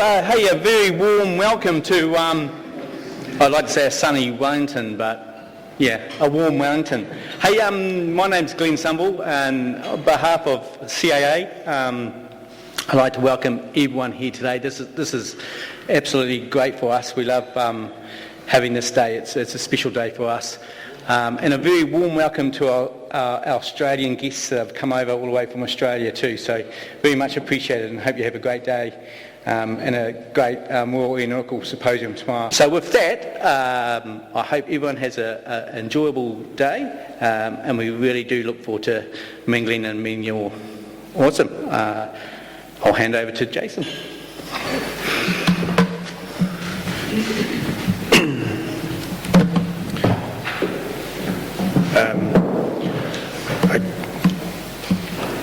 Hey, a very warm welcome to, I'd like to say a sunny Wellington, but yeah, a warm Wellington. Hey, my name's Glenn Sumble, and on behalf of CAA, I'd like to welcome everyone here today. This is absolutely great for us. We love having this day. It's a special day for us. And a very warm welcome to our Australian guests that have come over all the way from Australia too. So very much appreciated, and hope you have a great day and a great Royal Aeronautical Symposium tomorrow. So with that, I hope everyone has an enjoyable day, and we really do look forward to mingling and meeting you all. Awesome. I'll hand over to Jason.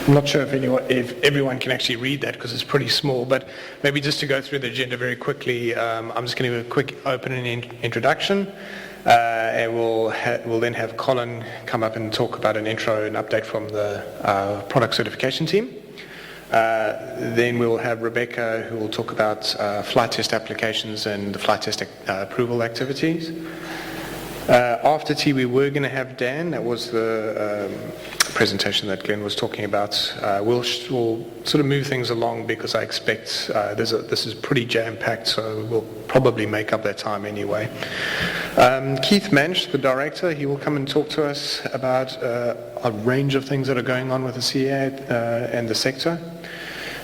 I'm not sure if everyone can actually read that because it's pretty small, but maybe just to go through the agenda very quickly, I'm just going to give a quick opening introduction, and we'll then have Colin come up and talk about an intro and update from the product certification team. Then we'll have Rebecca, who will talk about flight test applications and the flight test approval activities. After tea, we were going to have Dan. That was the presentation that Glenn was talking about. We'll sort of move things along because I expect this is pretty jam-packed, so we'll probably make up that time anyway. Keith Manch, the director, he will come and talk to us about a range of things that are going on with the CAA and the sector.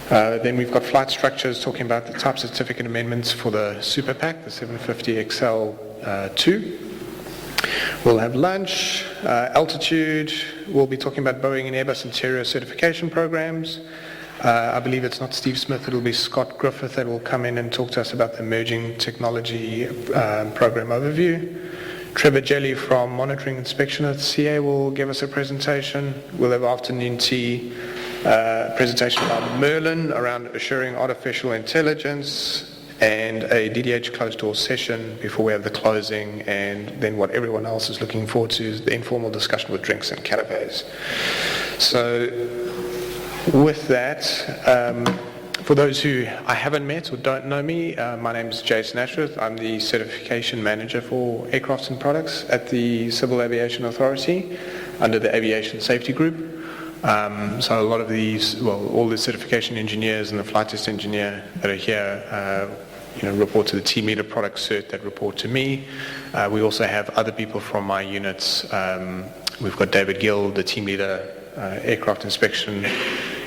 Then we've got flight structures talking about the type certificate amendments for the Super Pack, the 750 XL 2. We'll have lunch, altitude, we'll be talking about Boeing and Airbus interior certification programs. I believe it's not Steve Smith, it'll be Scott Griffith that will come in and talk to us about the emerging technology program overview. Trevor Jelly from Monitoring Inspection at the CA will give us a presentation. We'll have afternoon tea, presentation about Merlin around assuring artificial intelligence, and a DDH closed door session before we have the closing, and then what everyone else is looking forward to is the informal discussion with drinks and canapes. So with that, for those who I haven't met or don't know me, my name is Jason Ashworth. I'm the certification manager for aircrafts and products at the Civil Aviation Authority under the Aviation Safety Group. So a lot of these, well, all the certification engineers and the flight test engineer that are here, report to the team leader product cert that report to me. We also have other people from my units. We've got David Gill, the team leader, aircraft inspection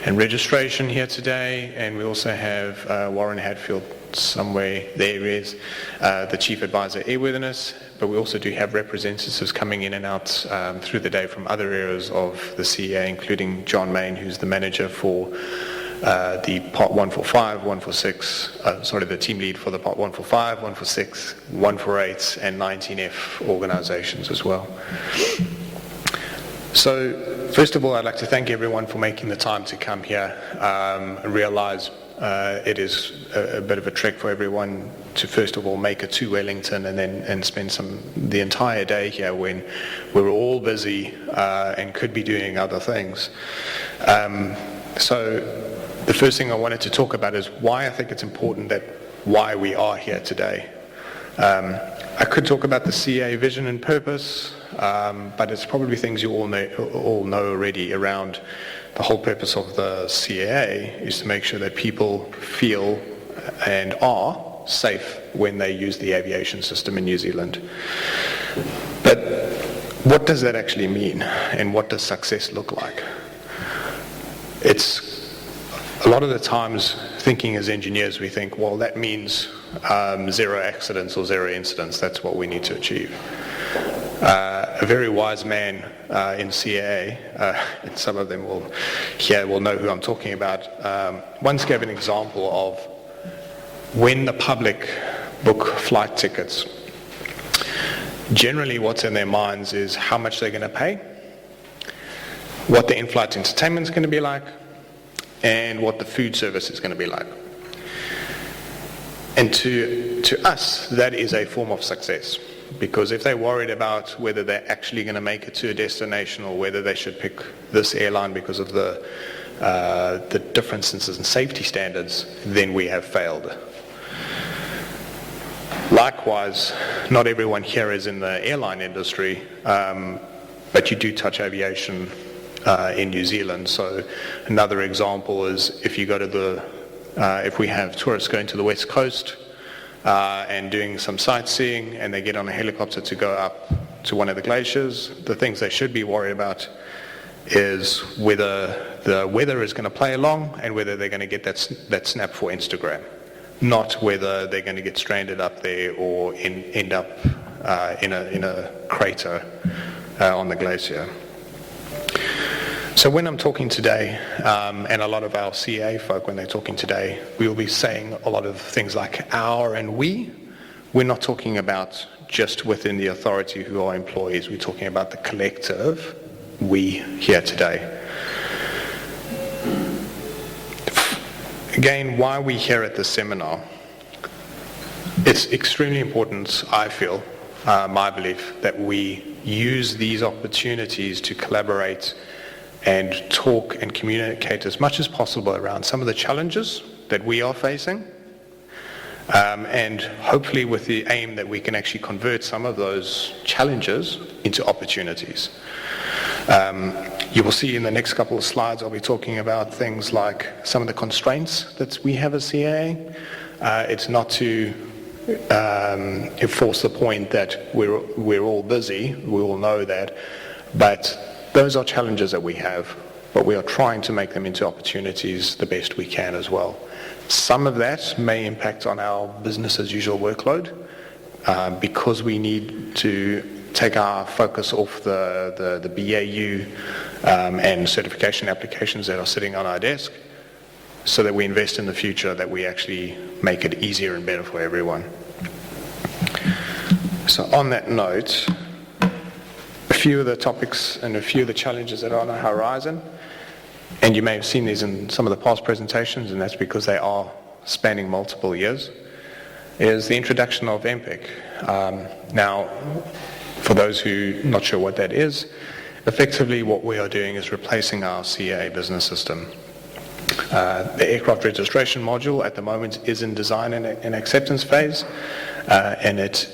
and registration here today, and we also have Warren Hadfield somewhere. There he is, the chief advisor airworthiness. But we also do have representatives coming in and out through the day from other areas of the CAA, including John Main, who's the manager for the Part 145, 146, the team lead for the Part 145, 146, 148, and 19F organizations as well. So, first of all, I'd like to thank everyone for making the time to come here. I realize it is a bit of a trek for everyone to first of all make it to Wellington and spend the entire day here when we're all busy and could be doing other things. So the first thing I wanted to talk about is why I think it's important why we are here today. I could talk about the CA vision and purpose, but it's probably things you all know already around. The whole purpose of the CAA is to make sure that people feel and are safe when they use the aviation system in New Zealand. But what does that actually mean, and what does success look like? It's a lot of the times, thinking as engineers, we think, well, that means zero accidents or zero incidents. That's what we need to achieve. A very wise man in CAA, and some of them will know who I'm talking about, once gave an example of when the public book flight tickets, generally what's in their minds is how much they're going to pay, what the in-flight entertainment is going to be like, and what the food service is going to be like. And to us, that is a form of success. Because if they're worried about whether they're actually going to make it to a destination or whether they should pick this airline because of the differences in safety standards, then we have failed. likewise, not everyone here is in the airline industry, but you do touch aviation in New Zealand. So another example is if you go to if we have tourists going to the west coast and doing some sightseeing and they get on a helicopter to go up to one of the glaciers, the things they should be worried about is whether the weather is going to play along and whether they're going to get that snap for Instagram, not whether they're going to get stranded up there or end up in a crater on the glacier. So when I'm talking today, and a lot of our CAA folk, when they're talking today, we will be saying a lot of things like our and we. We're not talking about just within the authority who are employees. We're talking about the collective we here today. Again, why are we here at this seminar? It's extremely important, I feel, my belief, that we use these opportunities to collaborate and talk and communicate as much as possible around some of the challenges that we are facing, and hopefully with the aim that we can actually convert some of those challenges into opportunities. You will see in the next couple of slides I'll be talking about things like some of the constraints that we have as CAA. It's not to enforce the point that we're all busy, we all know that, but those are challenges that we have, but we are trying to make them into opportunities the best we can as well. Some of that may impact on our business as usual workload because we need to take our focus off the BAU and certification applications that are sitting on our desk so that we invest in the future, that we actually make it easier and better for everyone. So on that note, a few of the topics and a few of the challenges that are on the horizon, and you may have seen these in some of the past presentations, and that's because they are spanning multiple years, is the introduction of MPEC. Now, for those who are not sure what that is, effectively what we are doing is replacing our CAA business system. The aircraft registration module at the moment is in design and acceptance phase, and it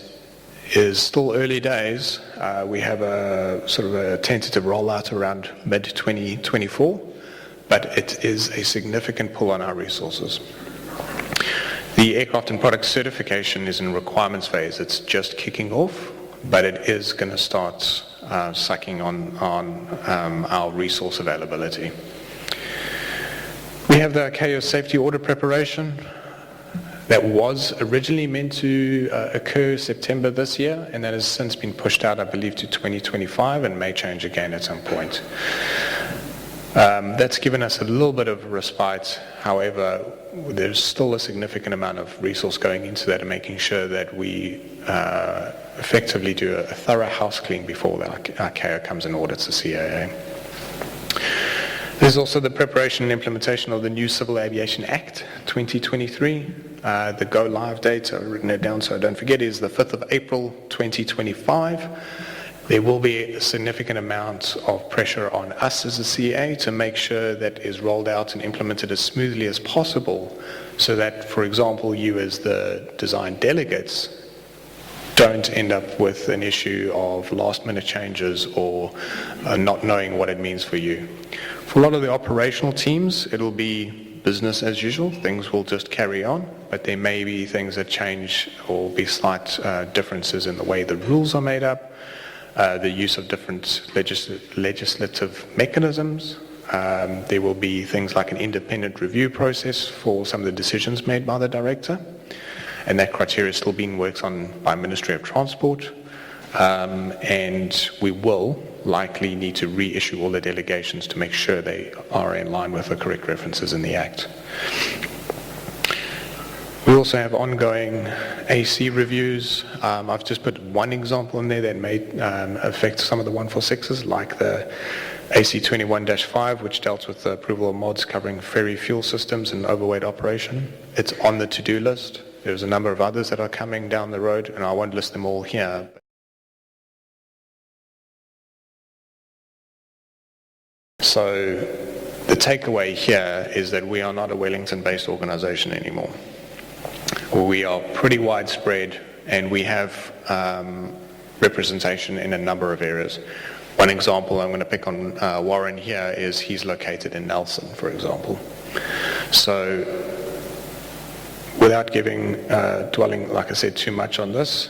is still early days. We have a sort of a tentative rollout around mid-2024, but it is a significant pull on our resources. The aircraft and product certification is in requirements phase. It's just kicking off, but it is going to start sucking on our resource availability. We have the CAA safety order preparation that was originally meant to occur September this year, and that has since been pushed out, I believe, to 2025 and may change again at some point. That's given us a little bit of respite. However, there's still a significant amount of resource going into that and making sure that we effectively do a thorough house clean before our CAA comes and audits the CAA. There's also the preparation and implementation of the new Civil Aviation Act 2023. The go live date, I've written it down so I don't forget, is the 5th of April 2025. There will be a significant amount of pressure on us as a CAA to make sure that is rolled out and implemented as smoothly as possible so that, for example, you as the design delegates don't end up with an issue of last minute changes or not knowing what it means for you. For a lot of the operational teams, it'll be business as usual. Things will just carry on, but there may be things that change or be slight differences in the way the rules are made up, the use of different legislative mechanisms. There will be things like an independent review process for some of the decisions made by the director, and that criteria is still being worked on by Ministry of Transport, and we will likely need to reissue all the delegations to make sure they are in line with the correct references in the Act. We also have ongoing AC reviews. I've just put one example in there that may affect some of the 146s, like the AC 21-5, which dealt with the approval of mods covering ferry fuel systems and overweight operation. It's on the to-do list. There's a number of others that are coming down the road, and I won't list them all here. So the takeaway here is that we are not a Wellington-based organisation anymore. We are pretty widespread and we have representation in a number of areas. One example I'm going to pick on Warren here is he's located in Nelson, for example. So without dwelling, like I said, too much on this,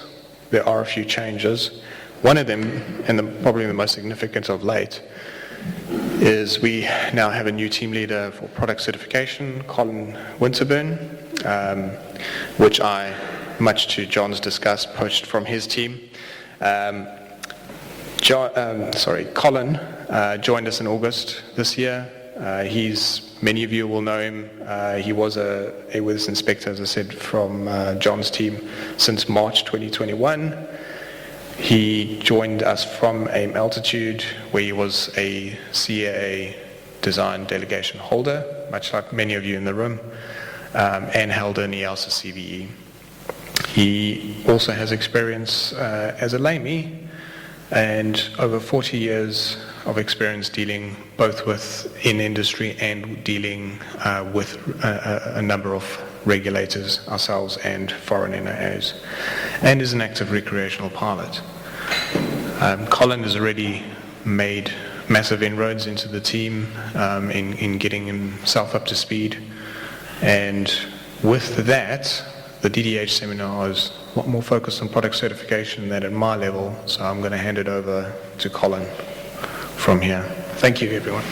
there are a few changes. One of them, and probably the most significant of late, is we now have a new team leader for product certification, Colin Winterburn, which I, much to John's disgust, poached from his team. Colin joined us in August this year. Many of you will know him. He was a airworthiness inspector, as I said, from John's team since March 2021. He joined us from AIM Altitude, where he was a CAA design delegation holder, much like many of you in the room, and held an EALSA CVE. He also has experience as a LAME and over 40 years of experience dealing both in industry and dealing with a number of regulators, ourselves and foreign NAAs, and is an active recreational pilot. Colin has already made massive inroads into the team in getting himself up to speed, and with that, the DDH seminar is a lot more focused on product certification than at my level, so I'm going to hand it over to Colin from here. Thank you, everyone.